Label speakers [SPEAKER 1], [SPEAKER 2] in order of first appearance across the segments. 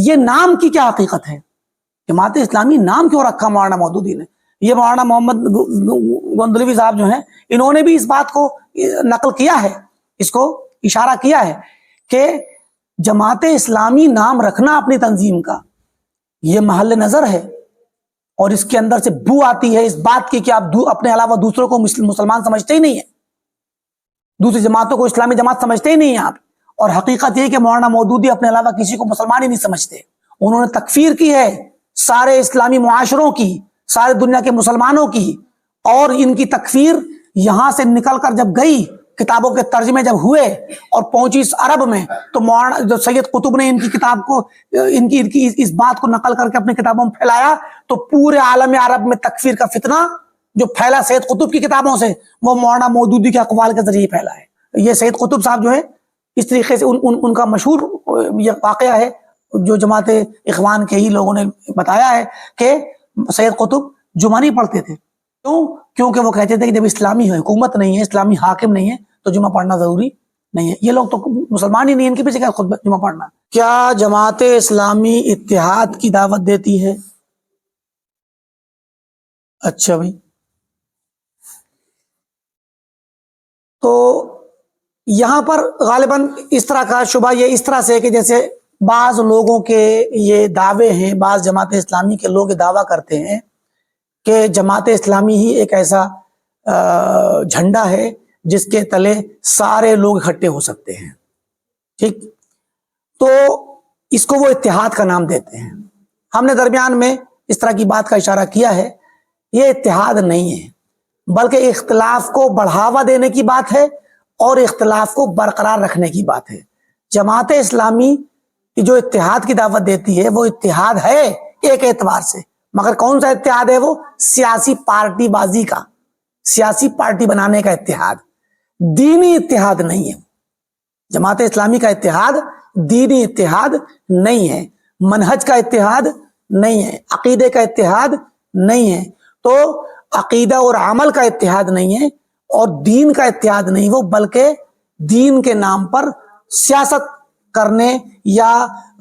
[SPEAKER 1] یہ نام کی کیا حقیقت ہے؟ جماعت اسلامی نام کیوں رکھا مولانا مودودی نے؟ یہ مولانا محمد گندلوی صاحب جو ہیں انہوں نے بھی اس بات کو نقل کیا ہے، اس کو اشارہ کیا ہے کہ جماعت اسلامی نام رکھنا اپنی تنظیم کا یہ محل نظر ہے، اور اس کے اندر سے بو آتی ہے اس بات کی کہ آپ اپنے علاوہ دوسروں کو مسلمان سمجھتے ہی نہیں ہیں، دوسری جماعتوں کو اسلامی جماعت سمجھتے ہی نہیں ہیں آپ۔ اور حقیقت یہ کہ مولانا مودودی اپنے علاوہ کسی کو مسلمان ہی نہیں سمجھتے، انہوں نے تکفیر کی ہے سارے اسلامی معاشروں کی، سارے دنیا کے مسلمانوں کی، اور ان کی تکفیر یہاں سے نکل کر جب گئی، کتابوں کے ترجمے جب ہوئے اور پہنچی اس عرب میں، تو مولانا جو سید قطب نے ان کی کتاب کو ان کی اس بات کو نقل کر کے اپنی کتابوں میں پھیلایا، تو پورے عالم عرب میں تکفیر کا فتنہ جو پھیلا سید قطب کی کتابوں سے، وہ مولانا مودودی کے اقوال کے ذریعے پھیلا ہے۔ یہ سید قطب صاحب جو ہے اس طریقے سے ان کا مشہور یہ واقعہ ہے جو جماعت اخوان کے ہی لوگوں نے بتایا ہے کہ سید قطب جمعہ نہیں پڑھتے تھے، کیونکہ وہ کہتے تھے کہ جب اسلامی حکومت نہیں ہے، اسلامی حاکم نہیں ہے، تو جمعہ پڑھنا ضروری نہیں ہے۔ یہ لوگ تو مسلمان ہی نہیں ہیں، ان کے پیچھے کیا خود جمعہ پڑھنا؟ کیا جماعت اسلامی اتحاد کی دعوت دیتی ہے؟ اچھا بھائی، تو یہاں پر غالباً اس طرح کا شبہ یہ اس طرح سے کہ جیسے بعض لوگوں کے یہ دعوے ہیں، بعض جماعت اسلامی کے لوگ دعویٰ کرتے ہیں کہ جماعت اسلامی ہی ایک ایسا جھنڈا ہے جس کے تلے سارے لوگ اکٹھے ہو سکتے ہیں، ٹھیک؟ تو اس کو وہ اتحاد کا نام دیتے ہیں۔ ہم نے درمیان میں اس طرح کی بات کا اشارہ کیا ہے، یہ اتحاد نہیں ہے، بلکہ اختلاف کو بڑھاوا دینے کی بات ہے اور اختلاف کو برقرار رکھنے کی بات ہے۔ جماعت اسلامی جو اتحاد کی دعوت دیتی ہے وہ اتحاد ہے ایک اعتبار سے، مگر کون سا اتحاد ہے؟ وہ سیاسی پارٹی بازی کا، سیاسی پارٹی بنانے کا اتحاد، دینی اتحاد نہیں ہے۔ جماعت اسلامی کا اتحاد دینی اتحاد نہیں ہے، منہج کا اتحاد نہیں ہے، عقیدے کا اتحاد نہیں ہے، تو عقیدہ اور عمل کا اتحاد نہیں ہے اور دین کا اتحاد نہیں وہ، بلکہ دین کے نام پر سیاست کرنے یا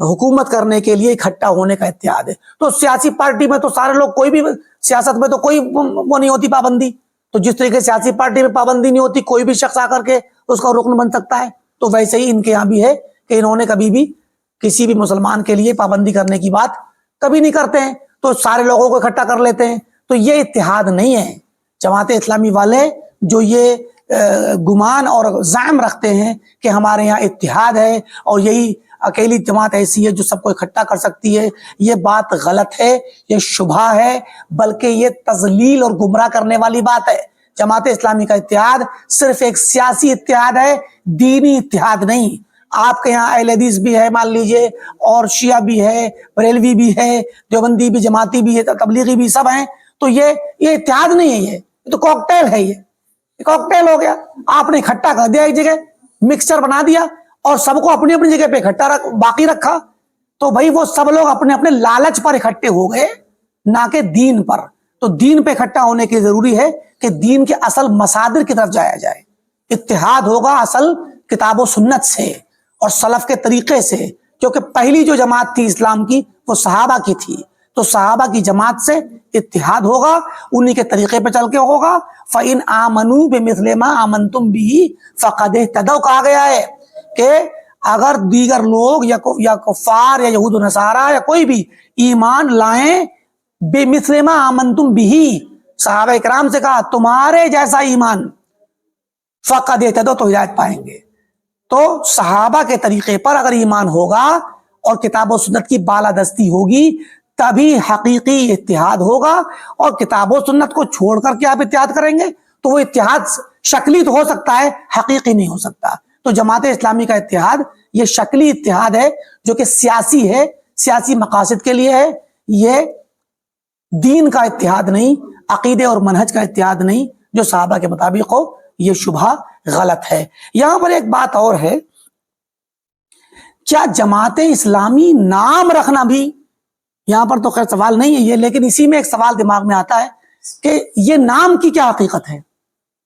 [SPEAKER 1] حکومت کرنے کے لیے اکٹھا ہونے کا اتحاد ہے۔ تو سیاسی پارٹی میں تو سارے لوگ، کوئی بھی سیاست میں تو کوئی وہ نہیں ہوتی پابندی، تو جس طریقے سیاسی پارٹی میں پابندی نہیں ہوتی، کوئی بھی شخص آ کر کے اس کا رکن بن سکتا ہے، تو ویسے ہی ان کے یہاں بھی ہے کہ انہوں نے کبھی بھی کسی بھی مسلمان کے لیے پابندی کرنے کی بات کبھی نہیں کرتے ہیں، تو سارے لوگوں کو اکٹھا کر لیتے ہیں، تو یہ اتحاد نہیں ہے۔ جماعت اسلامی والے جو یہ گمان اور زعم رکھتے ہیں کہ ہمارے یہاں اتحاد ہے اور یہی اکیلی جماعت ایسی ہے جو سب کو اکٹھا کر سکتی ہے، یہ بات غلط ہے، یہ شبہ ہے، بلکہ یہ تضلیل اور گمراہ کرنے والی بات ہے۔ جماعت اسلامی کا اتحاد صرف ایک سیاسی اتحاد ہے، دینی اتحاد نہیں۔ آپ کے یہاں اہل حدیث بھی ہے مان لیجئے، اور شیعہ بھی ہے، بریلوی بھی ہے، دیوبندی بھی، جماعتی بھی ہے، تبلیغی بھی، سب ہیں، تو یہ اتحاد نہیں ہے، یہ تو کوکٹیل ہے، یہ کوکٹیل ہو گیا۔ آپ نے اکٹھا کر دیا ایک جگہ، مکسچر بنا دیا اور سب کو اپنی اپنی جگہ پہ اکٹھا باقی رکھا، تو بھائی وہ سب لوگ اپنے اپنے لالچ پر اکٹھے ہو گئے، نہ کہ دین پر۔ تو دین پہ اکٹھا ہونے کی ضروری ہے کہ دین کے اصل مصادر کی طرف جایا جائے۔ اتحاد ہوگا اصل کتاب و سنت سے اور سلف کے طریقے سے، کیونکہ پہلی جو جماعت تھی اسلام کی وہ صحابہ کی تھی، تو صحابہ کی جماعت سے اتحاد ہوگا، انہی کے طریقے پہ چل کے ہوگا۔ فَإِنْ آمَنُوا بِمِثْلِ مَا آمَنْتُمْ بِهِ فَقَدِ اهْتَدَوْا کہا گیا ہے کہ اگر دیگر لوگ یا کفار یا یہود و نصارہ یا کوئی بھی ایمان لائیں بِمِثْلِ مَا آمَنْتُمْ بِهِ، صحابہ اکرام سے کہا تمہارے جیسا ایمان، فَقَدِ اهْتَدَوْا تو ہدایت پائیں گے۔ تو صحابہ کے طریقے پر اگر ایمان ہوگا اور کتاب و سنت کی بالادستی ہوگی تبھی حقیقی اتحاد ہوگا، اور کتاب و سنت کو چھوڑ کر کے آپ اتحاد کریں گے تو وہ اتحاد شکلی تو ہو سکتا ہے، حقیقی نہیں ہو سکتا۔ تو جماعت اسلامی کا اتحاد یہ شکلی اتحاد ہے جو کہ سیاسی ہے، سیاسی مقاصد کے لیے ہے، یہ دین کا اتحاد نہیں، عقیدے اور منہج کا اتحاد نہیں جو صحابہ کے مطابق ہو، یہ شبہ غلط ہے۔ یہاں پر ایک بات اور ہے، کیا جماعت اسلامی نام رکھنا بھی، یہاں پر تو خیر سوال نہیں ہے یہ، لیکن اسی میں ایک سوال دماغ میں آتا ہے کہ یہ نام کی کیا حقیقت ہے؟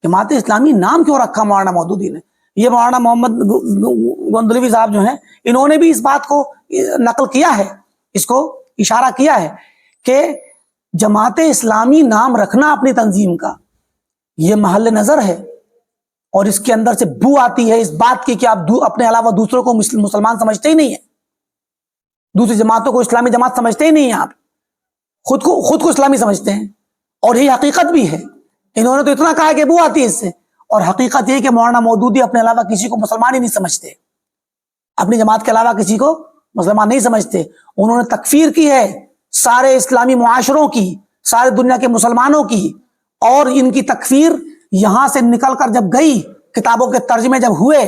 [SPEAKER 1] جماعت اسلامی نام کیوں رکھا مولانا مودودی نے؟ یہ مولانا محمد گندلوی صاحب جو ہیں انہوں نے بھی اس بات کو نقل کیا ہے اس کو اشارہ کیا ہے کہ جماعت اسلامی نام رکھنا اپنی تنظیم کا یہ محل نظر ہے، اور اس کے اندر سے بو آتی ہے اس بات کی کہ آپ اپنے علاوہ دوسروں کو مسلمان سمجھتے ہی نہیں ہیں، دوسری جماعتوں کو اسلامی جماعت سمجھتے ہی نہیں ہیں، آپ خود کو اسلامی سمجھتے ہیں، اور یہ حقیقت بھی ہے۔ انہوں نے تو اتنا کہا کہ بو آتی ہے اس سے، اور حقیقت یہ کہ مولانا مودودی اپنے علاوہ کسی کو مسلمان ہی نہیں سمجھتے، اپنی جماعت کے علاوہ کسی کو مسلمان نہیں سمجھتے۔ انہوں نے تکفیر کی ہے سارے اسلامی معاشروں کی، سارے دنیا کے مسلمانوں کی، اور ان کی تکفیر یہاں سے نکل کر جب گئی، کتابوں کے ترجمے جب ہوئے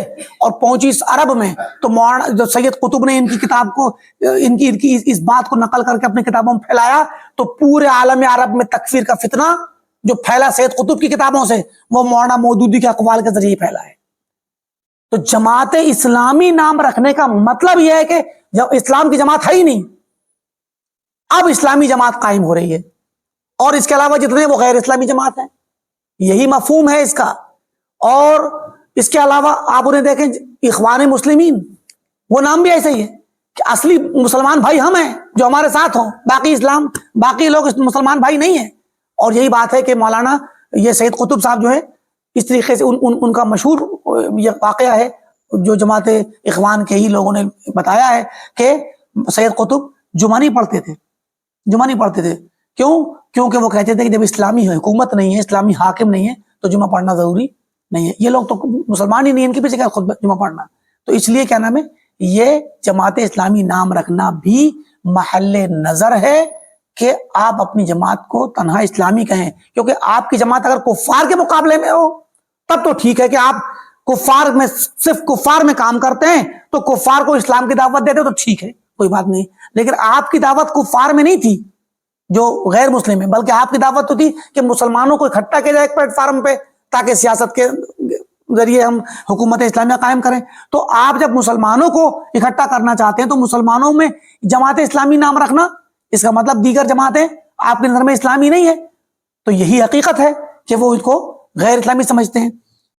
[SPEAKER 1] اور پہنچی اس عرب میں، تو جو سید قطب نے ان کی کتاب کو ان کی اس بات کو نقل کر کے اپنی کتابوں میں پھیلایا، تو پورے عالم عرب میں تکفیر کا فتنہ جو پھیلا سید قطب کی کتابوں سے، وہ مولانا مودودی کے اقوال کے ذریعے پھیلا ہے۔ تو جماعت اسلامی نام رکھنے کا مطلب یہ ہے کہ جب اسلام کی جماعت ہے ہی نہیں، اب اسلامی جماعت قائم ہو رہی ہے، اور اس کے علاوہ جتنے وہ غیر اسلامی جماعت ہیں، یہی مفہوم ہے اس کا۔ اور اس کے علاوہ آپ انہیں دیکھیں اخوان مسلمین، وہ نام بھی ایسا ہی ہے کہ اصلی مسلمان بھائی ہم ہیں جو ہمارے ساتھ ہوں، باقی لوگ مسلمان بھائی نہیں ہیں۔ اور یہی بات ہے کہ مولانا یہ سید قطب صاحب جو ہے اس طریقے سے ان کا مشہور یہ واقعہ ہے جو جماعت اخوان کے ہی لوگوں نے بتایا ہے کہ سید قطب جمعہ نہیں پڑھتے تھے۔ کیونکہ وہ کہتے تھے کہ جب اسلامی حکومت نہیں ہے، اسلامی حاکم نہیں ہے، تو جمعہ پڑھنا ضروری نہیں ہے۔ یہ لوگ تو مسلمان ہی نہیں ہیں، ان کے پیچھے کیا خود جمعہ پڑھنا؟ تو اس لیے کیا نام ہے، یہ جماعت اسلامی نام رکھنا بھی محل نظر ہے کہ آپ اپنی جماعت کو تنہا اسلامی کہیں، کیونکہ آپ کی جماعت اگر کفار کے مقابلے میں ہو تب تو ٹھیک ہے کہ آپ صرف کفار میں کام کرتے ہیں، تو کفار کو اسلام کی دعوت دیتے تو ٹھیک ہے، کوئی بات نہیں۔ لیکن آپ کی دعوت کفار میں نہیں تھی جو غیر مسلم ہے، بلکہ آپ کی دعوت تو تھی کہ مسلمانوں کو اکٹھا کیا جائے ایک پلیٹ فارم پہ، تاکہ سیاست کے ذریعے ہم حکومت اسلامیہ قائم کریں۔ تو آپ جب مسلمانوں کو اکٹھا کرنا چاہتے ہیں تو مسلمانوں میں جماعت اسلامی نام رکھنا، اس کا مطلب دیگر جماعتیں آپ کے نظر میں اسلامی نہیں ہے، تو یہی حقیقت ہے کہ وہ اس کو غیر اسلامی سمجھتے ہیں۔